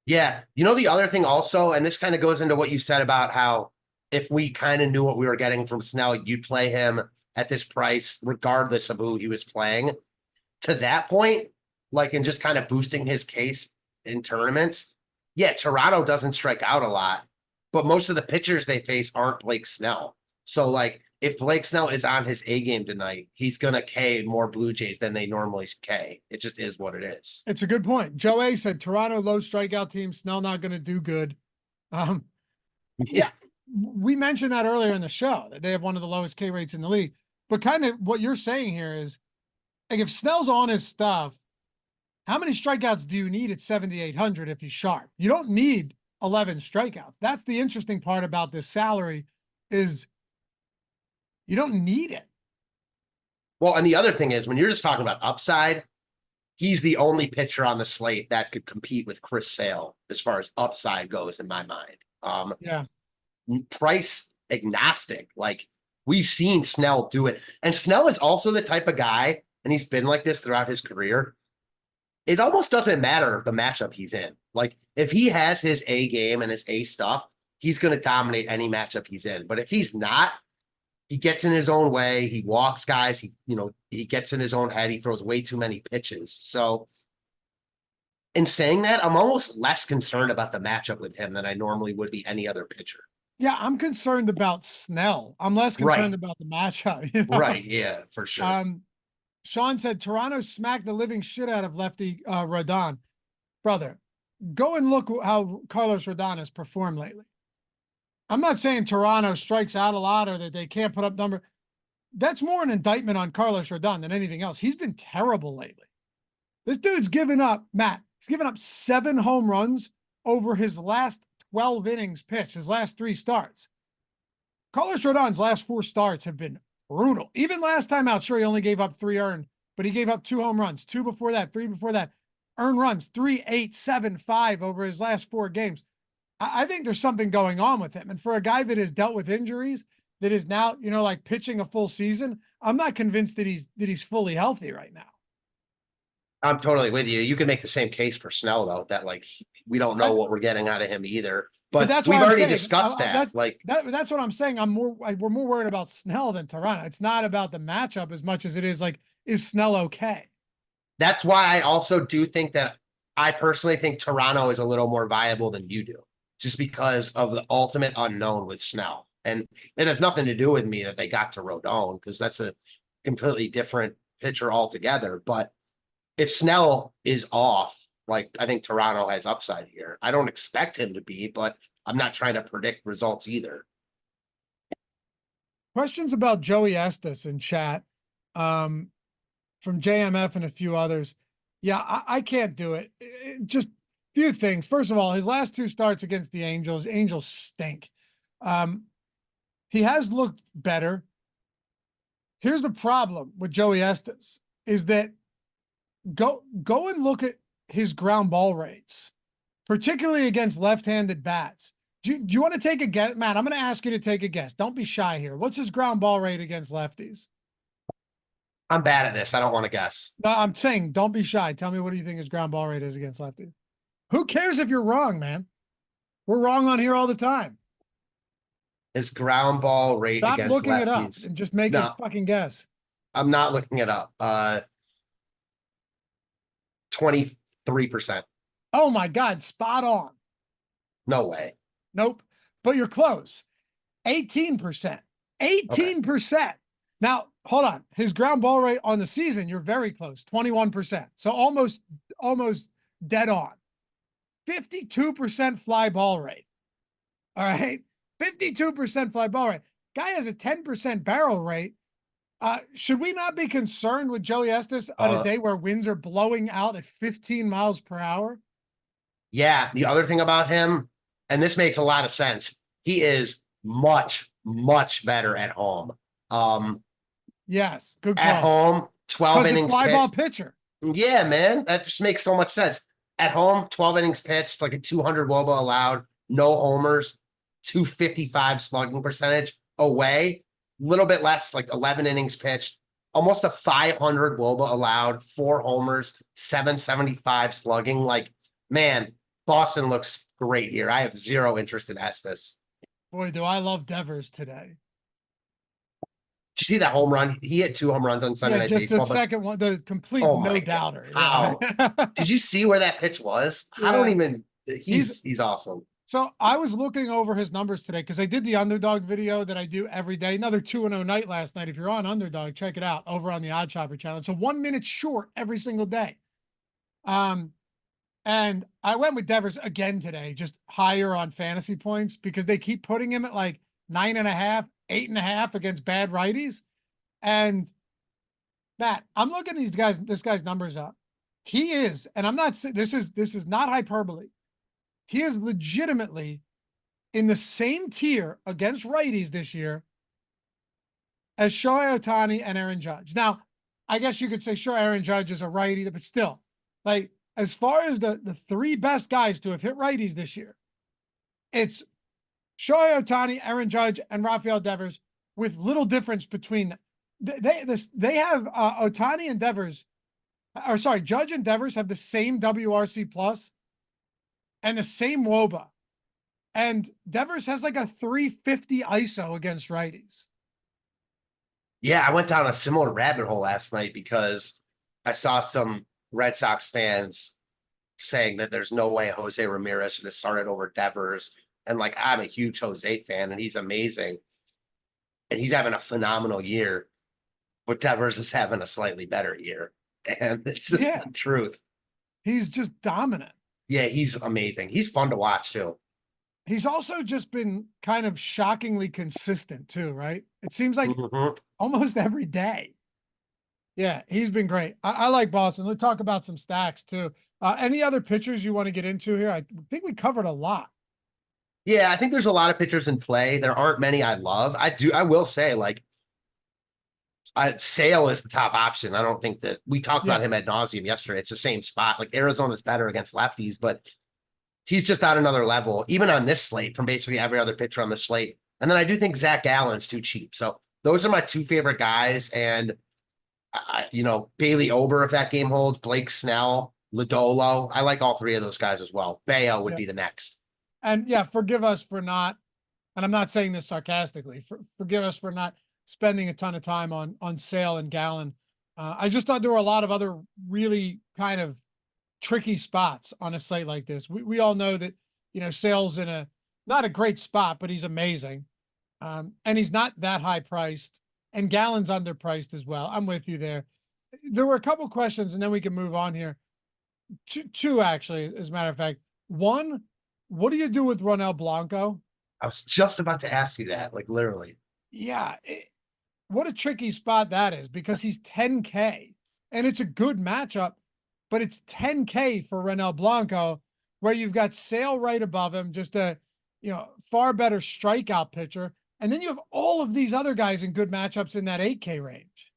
Yeah. The other thing also, and this kind of goes into what you said about how if we kind of knew what we were getting from Snell, you'd play him at this price, regardless of who he was playing. To that point, like in just kind of boosting his case in tournaments, yeah, Toronto doesn't strike out a lot, but most of the pitchers they face aren't Blake Snell. So like if Blake Snell is on his A game tonight, he's going to K more Blue Jays than they normally K. It just is what it is. It's a good point. Joe A said Toronto low strikeout team, Snell not going to do good. Yeah, we mentioned that earlier in the show that they have one of the lowest K rates in the league. But kind of what you're saying here is, like, if Snell's on his stuff, how many strikeouts do you need at 7,800 if he's sharp? You don't need 11 strikeouts. That's the interesting part about this salary is you don't need it. Well, and the other thing is when you're just talking about upside, he's the only pitcher on the slate that could compete with Chris Sale as far as upside goes in my mind. Yeah. Price agnostic. Like we've seen Snell do it. And Snell is also the type of guy, and he's been like this throughout his career. It almost doesn't matter the matchup he's in. Like if he has his A game and his A stuff, he's going to dominate any matchup he's in. But if he's not, he gets in his own way. He walks guys. He gets in his own head. He throws way too many pitches. So in saying that, I'm almost less concerned about the matchup with him than I normally would be any other pitcher. Yeah, I'm concerned about Snell. I'm less concerned about the matchup. You know? Right. Yeah, for sure. Sean said Toronto smacked the living shit out of lefty Rodon. Brother, go and look how Carlos Rodon has performed lately. I'm not saying Toronto strikes out a lot or that they can't put up number. That's more an indictment on Carlos Rodon than anything else. He's been terrible lately. This dude's given up, Matt, he's given up 7 home runs over his last 12 innings pitched, his last 3 starts. Carlos Rodon's last 4 starts have been brutal. Even last time out, sure, he only gave up 3 earned, but he gave up 2 home runs, 2 before that, 3 before that. Earned runs, 3, 8, 7, 5 over his last 4 games. I think there's something going on with him. And for a guy that has dealt with injuries, that is now, like pitching a full season, I'm not convinced that he's fully healthy right now. I'm totally with you. You can make the same case for Snell, though, that like we don't know what we're getting out of him either. But that's we've what already discussed that. That's what I'm saying. We're more worried about Snell than Toronto. It's not about the matchup as much as it is like, is Snell okay? That's why I also do think that I personally think Toronto is a little more viable than you do, just because of the ultimate unknown with Snell. And it has nothing to do with me that they got to Rodon, because that's a completely different pitcher altogether. But if Snell is off, like I think Toronto has upside here. I don't expect him to be, but I'm not trying to predict results either. Questions about Joey Estes in chat from JMF and a few others. Yeah, I can't do it. Just few things. First of all, his last 2 starts against the Angels stink. He has looked better. Here's the problem with Joey Estes is that go and look at his ground ball rates, particularly against left-handed bats. Do you want to take a guess? Matt, I'm going to ask you to take a guess. Don't be shy here. What's his ground ball rate against lefties? I'm bad at this. I don't want to guess. No, I'm saying don't be shy. Tell me, what do you think his ground ball rate is against lefties? Who cares if you're wrong, man? We're wrong on here all the time. His ground ball rate Stop against looking lefties. it up and just make a fucking guess. I'm not looking it up. 23%. Oh my God, spot on. No way. Nope. But you're close. 18%. 18%. Okay. Now, hold on. His ground ball rate on the season, you're very close. 21%. So almost dead on. 52% fly ball rate. All right. 52% fly ball rate. Guy has a 10% barrel rate. Should we not be concerned with Joey Estes on a day where winds are blowing out at 15 miles per hour? Yeah. The other thing about him, and this makes a lot of sense, he is much, much better at home. Yes. Good call. At home, 12 innings fly pitched. ball pitcher. Yeah, man. That just makes so much sense. At home, 12 innings pitched, like a 200 wOBA allowed, no homers, 255 slugging percentage. Away, a little bit less, like 11 innings pitched, almost a 500 wOBA allowed, 4 homers, 775 slugging. Like, man, Boston looks great here. I have zero interest in Estes. Boy, do I love Devers today. Did you see that home run? He had 2 home runs on Sunday Night just Baseball. The second one, the complete no-doubter. How? Did you see where that pitch was? I don't even. He's awesome. So I was looking over his numbers today because I did the underdog video that I do every day. Another 2-0 night last night. If you're on underdog, check it out over on the Odd Shopper channel. It's a 1 minute short every single day. And I went with Devers again today, just higher on fantasy points because they keep putting him at like 9.5, 8.5 against bad righties. And Matt, I'm looking at this guy's numbers up. He is, and I'm not saying this is not hyperbole. He is legitimately in the same tier against righties this year as Shohei Ohtani and Aaron Judge. Now, I guess you could say, sure, Aaron Judge is a righty, but still, like, as far as the three best guys to have hit righties this year, it's Shohei Ohtani, Aaron Judge, and Rafael Devers with little difference between them. They have Ohtani and Devers, or sorry, Judge and Devers have the same WRC plus and the same WOBA. And Devers has like a 350 ISO against righties. Yeah, I went down a similar rabbit hole last night because I saw some Red Sox fans saying that there's no way Jose Ramirez should have started over Devers. And like, I'm a huge Jose fan and he's amazing. And he's having a phenomenal year, but Devers is having a slightly better year. And it's just the truth. He's just dominant. Yeah, he's amazing. He's fun to watch too. He's also just been kind of shockingly consistent too, right? It seems like almost every day. Yeah, he's been great. I like Boston. Let's talk about some stacks too. Any other pitchers you want to get into here? I think we covered a lot. Yeah, I think there's a lot of pitchers in play. There aren't many I love. I will say, like, Sale is the top option. I don't think that we talked about him ad nauseum yesterday. It's the same spot. Like, Arizona's better against lefties, but he's just on another level, even on this slate from basically every other pitcher on the slate. And then I do think Zach Gallen's too cheap. So those are my two favorite guys. And Bailey Ober, if that game holds, Blake Snell, Lodolo. I like all three of those guys as well. Bello would be the next. And yeah, forgive us for not, and I'm not saying this sarcastically, forgive us for not spending a ton of time on Sale and Gallen. I just thought there were a lot of other really kind of tricky spots on a site like this. We all know that, Sale's in not a great spot, but he's amazing. And he's not that high priced, and Gallen's underpriced as well. I'm with you there. There were a couple questions and then we can move on here. Two actually, as a matter of fact. One, what do you do with Ronel Blanco? I was just about to ask you that, like literally. Yeah. What a tricky spot that is because he's 10K and it's a good matchup, but it's 10K for Ronel Blanco where you've got Sale right above him, just a, far better strikeout pitcher. And then you have all of these other guys in good matchups in that 8K range.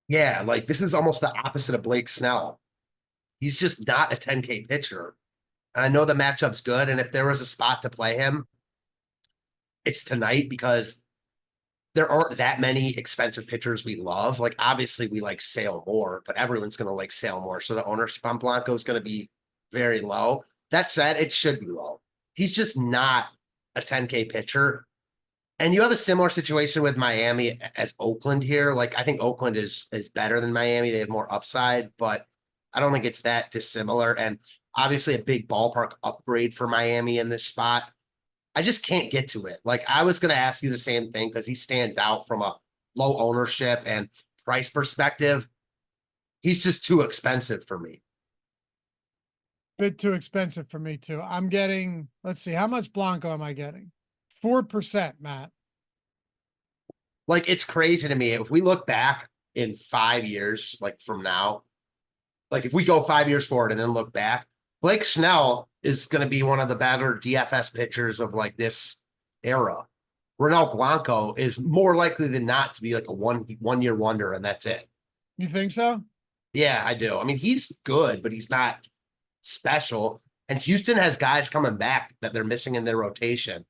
Yeah, like this is almost the opposite of Blake Snell. He's just not a 10K pitcher. And I know the matchup's good. And if there was a spot to play him, it's tonight because there aren't that many expensive pitchers we love. Like, obviously, we like Sale more, but everyone's going to like Sale more. So the ownership on Blanco is going to be very low. That said, it should be low. He's just not a 10K pitcher. And you have a similar situation with Miami as Oakland here. Like, I think Oakland is better than Miami. They have more upside, but I don't think it's that dissimilar. And obviously a big ballpark upgrade for Miami in this spot. I just can't get to it. Like, I was going to ask you the same thing because he stands out from a low ownership and price perspective. He's just too expensive for me. Bit too expensive for me too. I'm getting, let's see, how much Blanco am I getting? 4%, Matt. Like, it's crazy to me. If we look back in 5 years, like from now, like if we go 5 years forward and then look back, Blake Snell is going to be one of the better DFS pitchers of like this era. Ronel Blanco is more likely than not to be like a one year wonder, and that's it. You think so? Yeah, I do. I mean, he's good, but he's not special. And Houston has guys coming back that they're missing in their rotation.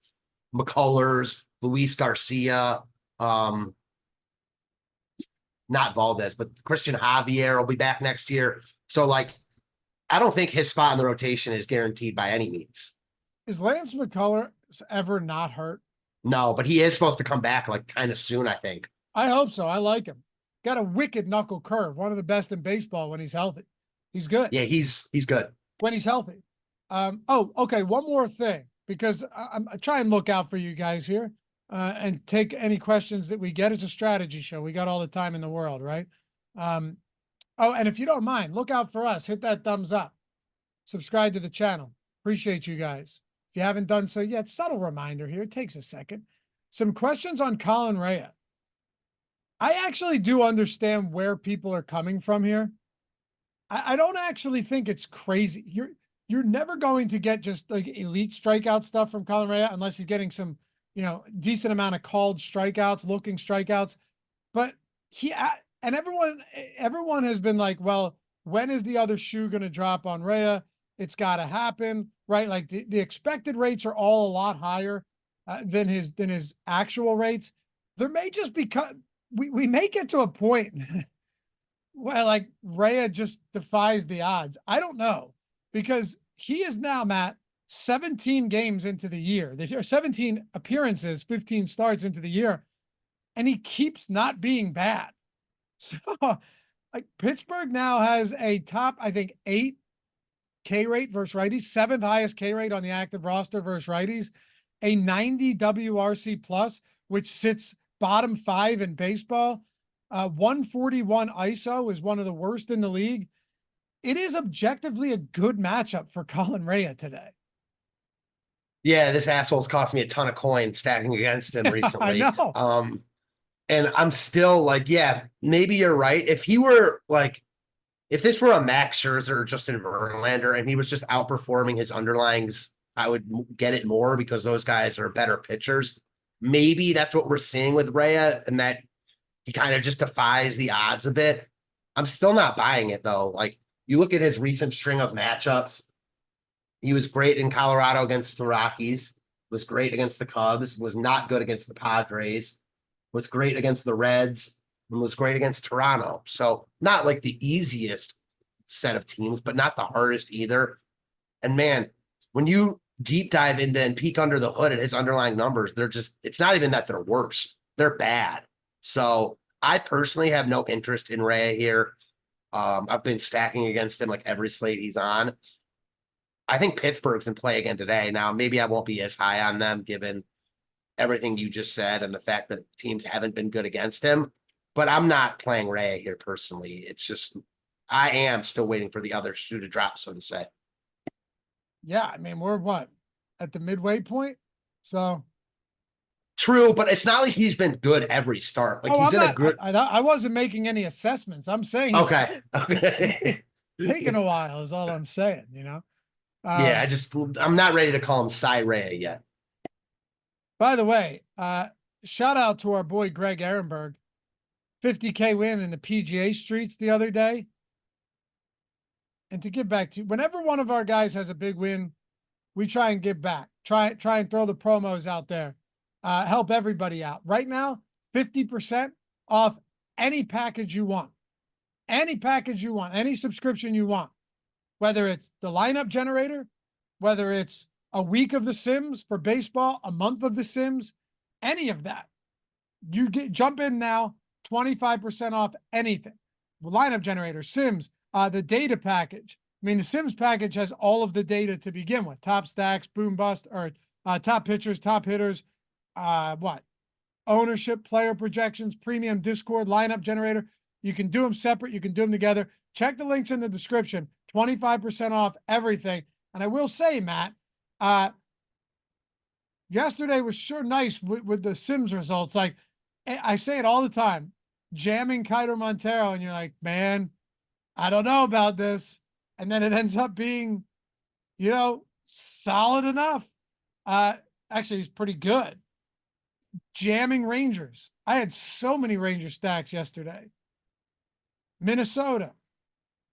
McCullers, Luis Garcia, not Valdez, but Christian Javier will be back next year. So, like, I don't think his spot in the rotation is guaranteed by any means. Is Lance McCullers ever not hurt? No, but he is supposed to come back like kind of soon, I think. I hope so. I like him. Got a wicked knuckle curve. One of the best in baseball when he's healthy. He's good. Yeah, he's good. When he's healthy. Oh, okay. One more thing, because I try and look out for you guys here, and take any questions that we get. It's a strategy show. We got all the time in the world, right? Oh, and if you don't mind, look out for us. Hit that thumbs up. Subscribe to the channel. Appreciate you guys. If you haven't done so yet, subtle reminder here. It takes a second. Some questions on Colin Rea. I actually do understand where people are coming from here. I don't actually think it's crazy. You're never going to get just like elite strikeout stuff from Colin Rea unless he's getting some, decent amount of called strikeouts, looking strikeouts. But and everyone has been like, well, when is the other shoe going to drop on Rea? It's got to happen, right? Like the expected rates are all a lot higher than his actual rates. There may just be we may get to a point where like Rea just defies the odds. I don't know, because he is now, Matt, 17 games into the year. There are 17 appearances, 15 starts into the year, and he keeps not being bad. So like Pittsburgh now has a top, I think, 8 K rate versus righties, 7th highest K rate on the active roster versus righties, a 90 WRC plus, which sits bottom 5 in baseball. 141 ISO is one of the worst in the league. It is objectively a good matchup for Colin Rea today. Yeah, this asshole's cost me a ton of coins stacking against him recently. I know. And I'm still like, yeah, maybe you're right. If this were a Max Scherzer or Justin Verlander and he was just outperforming his underlyings, I would get it more because those guys are better pitchers. Maybe that's what we're seeing with Rea, and that he kind of just defies the odds a bit. I'm still not buying it though. Like, you look at his recent string of matchups. He was great in Colorado against the Rockies, was great against the Cubs, was not good against the Padres, was great against the Reds, and was great against Toronto. So not like the easiest set of teams, but not the hardest either. And man, when you deep dive into and peek under the hood at his underlying numbers, it's not even that they're worse. They're bad. So I personally have no interest in Rea here. I've been stacking against him like every slate he's on. I think Pittsburgh's in play again today. Now, maybe I won't be as high on them given everything you just said and the fact that teams haven't been good against him. But I'm not playing Rea here personally. It's just, I am still waiting for the other shoe to drop, so to say. Yeah, I mean, we're what? At the midway point? So. True, but it's not like he's been good every start. Like, he's a good. I wasn't making any assessments. I'm saying. Okay. Okay. Taking a while is all I'm saying, Yeah, I'm not ready to call him Cy Rea yet. By the way, shout out to our boy Greg Ehrenberg, 50K win in the PGA streets the other day. And to give back to you, whenever one of our guys has a big win, we try and give back. Try and throw the promos out there. Help everybody out. Right now, 50% off any package you want. Any package you want, any subscription you want. Whether it's the lineup generator, whether it's a week of the Sims for baseball, a month of the Sims, any of that. You jump in now, 25% off anything. Lineup generator, Sims, the data package. I mean, the Sims package has all of the data to begin with. Top stacks, boom bust, or top pitchers, top hitters, ownership, player projections, premium Discord, lineup generator. You can do them separate. You can do them together. Check the links in the description. 25% off everything. And I will say, Matt, yesterday was sure nice with the Sims results. Like, I say it all the time, jamming Kiter Montero, and you're like, man, I don't know about this. And then it ends up being, solid enough. Actually, he's pretty good. Jamming Rangers. I had so many Ranger stacks yesterday. Minnesota.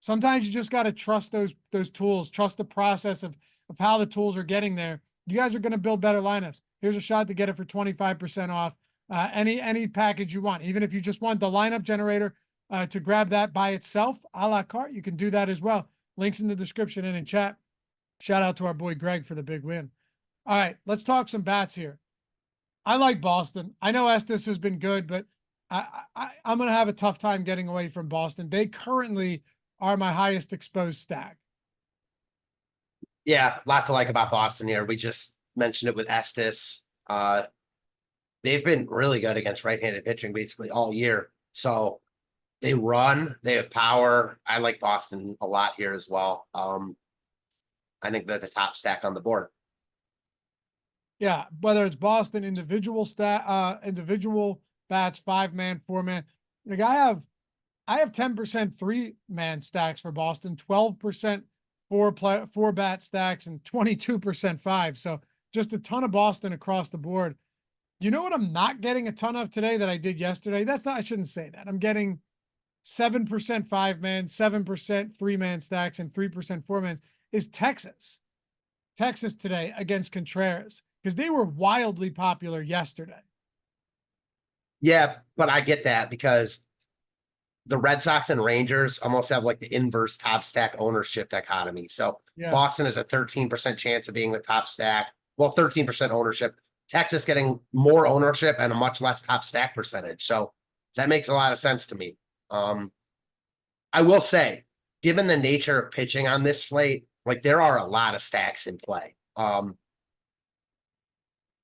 Sometimes you just got to trust those tools, trust the process of how the tools are getting there. You guys are going to build better lineups. Here's a shot to get it for 25% off any package you want. Even if you just want the lineup generator to grab that by itself, a la carte, you can do that as well. Links in the description and in chat. Shout out to our boy Greg for the big win. All right, let's talk some bats here. I like Boston. I know Estes has been good, but I'm going to have a tough time getting away from Boston. They currently are my highest exposed stack. Yeah, a lot to like about Boston here. We just mentioned it with Estes. They've been really good against right-handed pitching basically all year. So they run, they have power. I like Boston a lot here as well. I think they're the top stack on the board. Yeah, whether it's Boston individual bats, 5-man, 4-man. Like I have 10% 3-man stacks for Boston, 12% four bat stacks, and 22% 5. So just a ton of Boston across the board. You know what I'm not getting a ton of today that I did yesterday? I shouldn't say that. I'm getting 7% 5-man, 7% 3-man stacks, and 3% 4-man is Texas. Texas today against Contreras, because they were wildly popular yesterday. Yeah, but I get that because the Red Sox and Rangers almost have like the inverse top stack ownership dichotomy. So Yeah. Boston has a 13% chance of being the top stack. Well, 13% ownership. Texas getting more ownership and a much less top stack percentage. So that makes a lot of sense to me. I will say, given the nature of pitching on this slate, like there are a lot of stacks in play.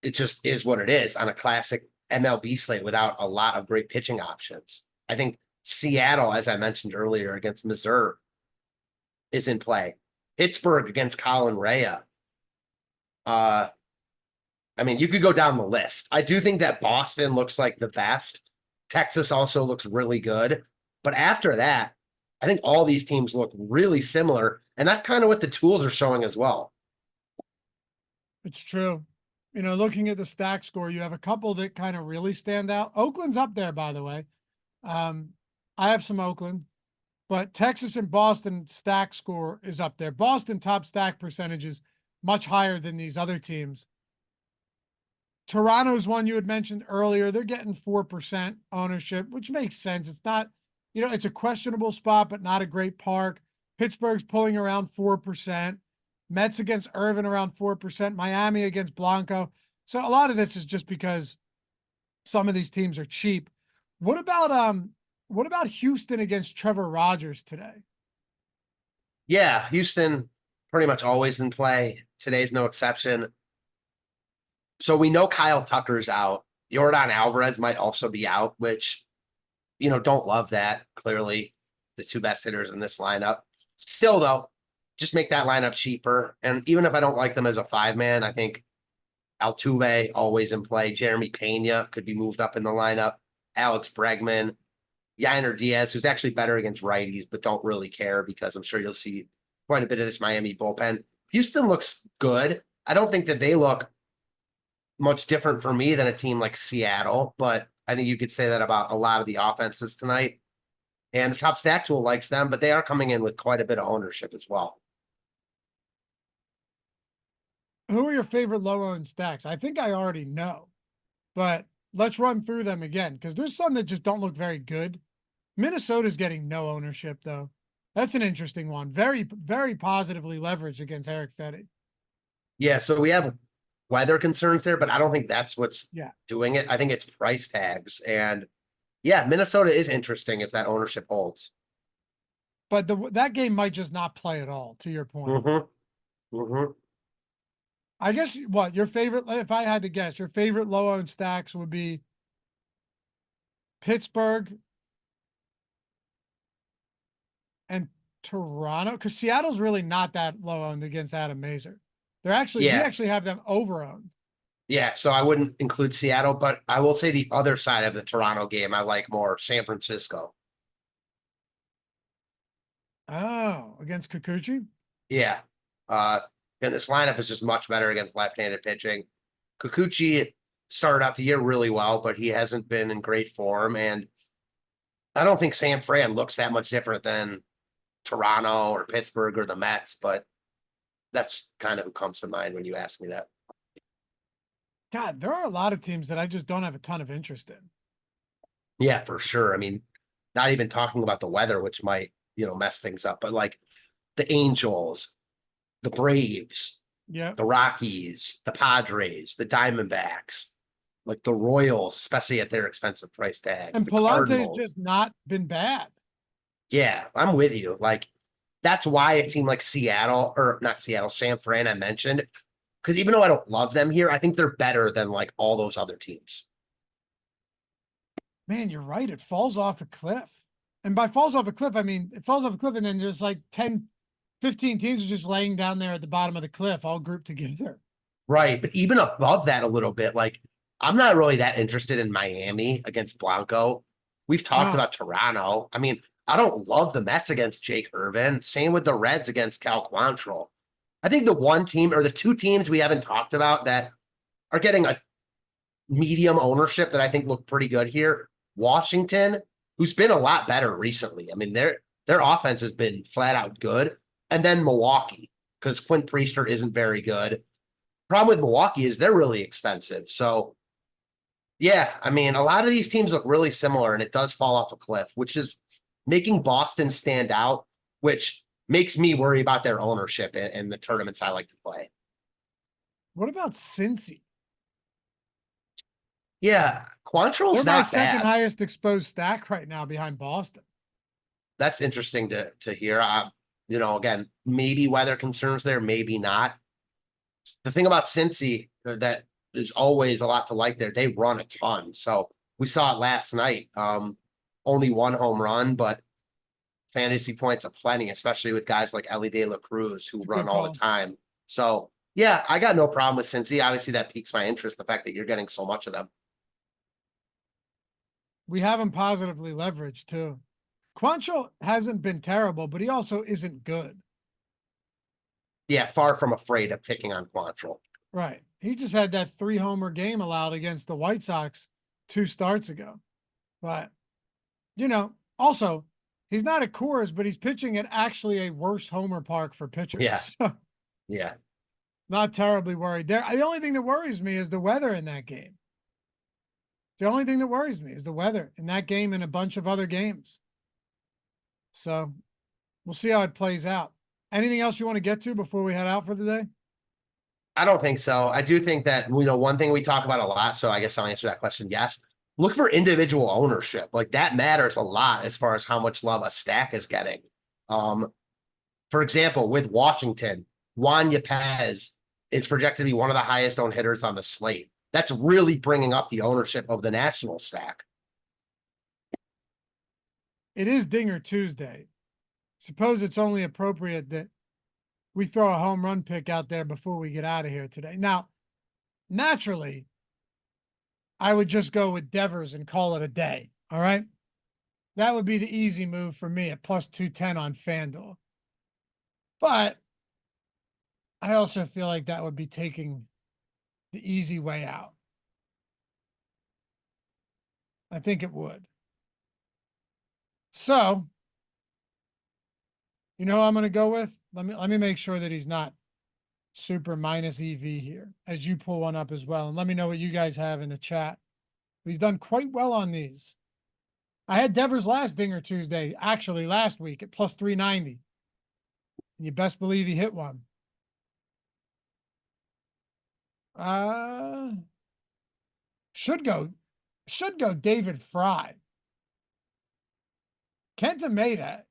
It just is what it is on a classic MLB slate without a lot of great pitching options. I think Seattle, as I mentioned earlier, against Missouri is in play. Pittsburgh against Colin Rea. I mean, you could go down the list. I do think that Boston looks like the best. Texas also looks really good. But after that, I think all these teams look really similar. And that's kind of what the tools are showing as well. It's true. You know, looking at the stack score, you have a couple that kind of really stand out. Oakland's up there, by the way. I have some Oakland, but Texas and Boston stack score is up there. Boston top stack percentage is much higher than these other teams. Toronto's one you had mentioned earlier. They're getting 4% ownership, which makes sense. It's not, you know, it's a questionable spot, but not a great park. Pittsburgh's pulling around 4%. Mets against Irvin around 4%. Miami against Blanco. So a lot of this is just because some of these teams are cheap. What about Houston against Trevor Rogers today? Yeah, Houston pretty much always in play. Today's no exception. So we know Kyle Tucker's out. Yordan Alvarez might also be out, which, you know, don't love that. Clearly, the two best hitters in this lineup. Still, though, just make that lineup cheaper. And even if I don't like them as a 5-man, I think Altuve always in play. Jeremy Pena could be moved up in the lineup. Alex Bregman, Yainer Diaz, who's actually better against righties, but don't really care because I'm sure you'll see quite a bit of this Miami bullpen. Houston looks good. I don't think that they look much different for me than a team like Seattle, but I think you could say that about a lot of the offenses tonight. And the top stack tool likes them, but they are coming in with quite a bit of ownership as well. Who are your favorite low-owned stacks? I think I already know, but let's run through them again because there's some that just don't look very good. Minnesota's getting no ownership, though. That's an interesting one. Very, very positively leveraged against Eric Fetty. Yeah, so we have weather concerns there, but I don't think that's what's Yeah. doing it. I think it's price tags. And yeah, Minnesota is interesting if that ownership holds. But that game might just not play at all, to your point. Mm-hmm. Mm-hmm. I guess what your favorite, if I had to guess, your favorite low-owned stacks would be Pittsburgh and Toronto, because Seattle's really not that low-owned against Adam Mazer. We actually have them over-owned. Yeah, so I wouldn't include Seattle, but I will say the other side of the Toronto game I like more, San Francisco. Oh, against Kikuchi? Yeah. And this lineup is just much better against left-handed pitching. Kikuchi started out the year really well, but he hasn't been in great form. And I don't think Sam Fran looks that much different than Toronto or Pittsburgh or the Mets, but that's kind of who comes to mind when you ask me that. God, there are a lot of teams that I just don't have a ton of interest in. Yeah, for sure. I mean, not even talking about the weather, which might, you know, mess things up, but like the Angels, the Braves, Yeah. the Rockies, the Padres, the Diamondbacks, like the Royals, especially at their expensive price tags. And the Palante's Cardinals. just not been bad. Yeah, I'm with you. Like That's why a team like Seattle, or not Seattle, San Fran I mentioned, because even though I don't love them here, I think they're better than like all those other teams. Man, you're right. It falls off a cliff. And by falls off a cliff, I mean, it falls off a cliff and then there's like 10, 15 teams are just laying down there at the bottom of the cliff, all grouped together. Right. But even above that a little bit, like I'm not really that interested in Miami against Blanco. We've talked about Toronto. I mean, I don't love the Mets against Jake Irvin. Same with the Reds against Cal Quantrill. I think the one team or the two teams we haven't talked about that are getting a medium ownership that I think look pretty good here. Washington, who's been a lot better recently. I mean, their offense has been flat out good. And then Milwaukee, because Quinn Priester isn't very good. Problem with Milwaukee is they're really expensive. So, yeah, I mean, a lot of these teams look really similar, and it does fall off a cliff, which is making Boston stand out, which makes me worry about their ownership in the tournaments I like to play. What about Cincy? Yeah, Quantrill's They're my not second bad. highest exposed stack right now behind Boston. That's interesting to hear. Again, maybe weather concerns there, maybe not. The thing about Cincy that there's always a lot to like there. They run a ton. So we saw it last night. Only one home run, but fantasy points aplenty, especially with guys like Ellie De La Cruz who run all the time. So yeah, I got no problem with Cincy. Obviously, that piques my interest. The fact that you're getting so much of them. We have him positively leveraged too. Quantrill hasn't been terrible, but he also isn't good. Yeah, far from afraid of picking on Quantrill. Right. He just had that 3-homer game allowed against the White Sox 2 starts ago. But, also, he's not at Coors, but he's pitching at actually a worse homer park for pitchers. Yeah. So, Yeah. not terribly worried there. The only thing that worries me is the weather in that game. The only thing that worries me is the weather in that game and a bunch of other games. So we'll see how it plays out. Anything else you want to get to before we head out for the day? I don't think so. I do think that, one thing we talk about a lot, so I guess I'll answer that question. Yes. Look for individual ownership. Like that matters a lot as far as how much love a stack is getting. For example, with Washington, Juan Yepez is projected to be one of the highest owned hitters on the slate. That's really bringing up the ownership of the national stack. It is Dinger Tuesday. Suppose it's only appropriate that we throw a home run pick out there before we get out of here today. Now, naturally, I would just go with Devers and call it a day. All right. That would be the easy move for me at plus 210 on FanDuel. But I also feel like that would be taking the easy way out. I think it would. So, you know who I'm going to go with? Let me make sure that he's not super minus EV here as you pull one up as well. And let me know what you guys have in the chat. We've done quite well on these. I had Devers last Dinger Tuesday, actually last week at plus 390. And you best believe he hit one. Should go David Fry. Kenta Maeda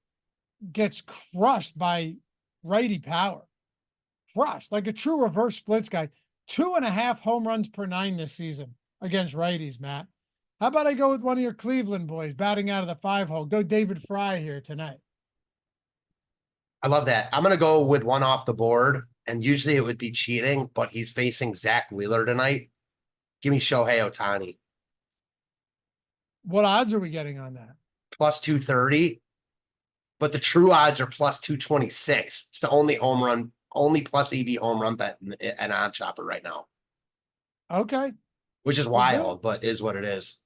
gets crushed by righty power. Crushed like a true reverse splits guy. 2.5 home runs per 9 this season against righties, Matt. How about I go with one of your Cleveland boys batting out of the 5-hole? Go David Fry here tonight. I love that. I'm going to go with one off the board, and usually it would be cheating, but he's facing Zach Wheeler tonight. Give me Shohei Ohtani. What odds are we getting on that? Plus 230, but the true odds are plus 226. It's the only plus EV home run bet and on chopper right now. Okay. Which is wild, but is what it is.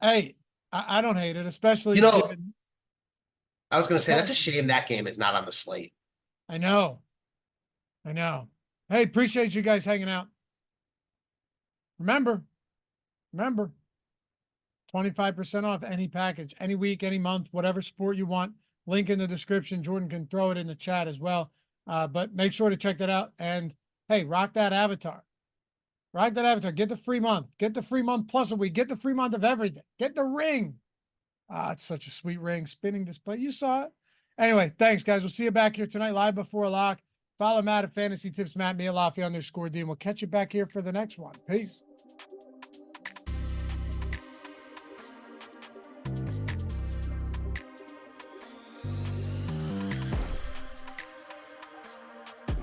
I don't hate it, especially given, I was going to say, that's a shame that game is not on the slate. I know. Hey, appreciate you guys hanging out. Remember, 25% off any package, any week, any month, whatever sport you want. Link in the description. Jordan can throw it in the chat as well. But make sure to check that out. And hey, rock that avatar. Rock that avatar. Get the free month. Get the free month plus a week. Get the free month of everything. Get the ring. It's such a sweet ring. Spinning display. You saw it. Anyway, thanks, guys. We'll see you back here tonight, live before lock. Follow Matt at Fantasy Tips, Matt Mialafi _D. And we'll catch you back here for the next one. Peace.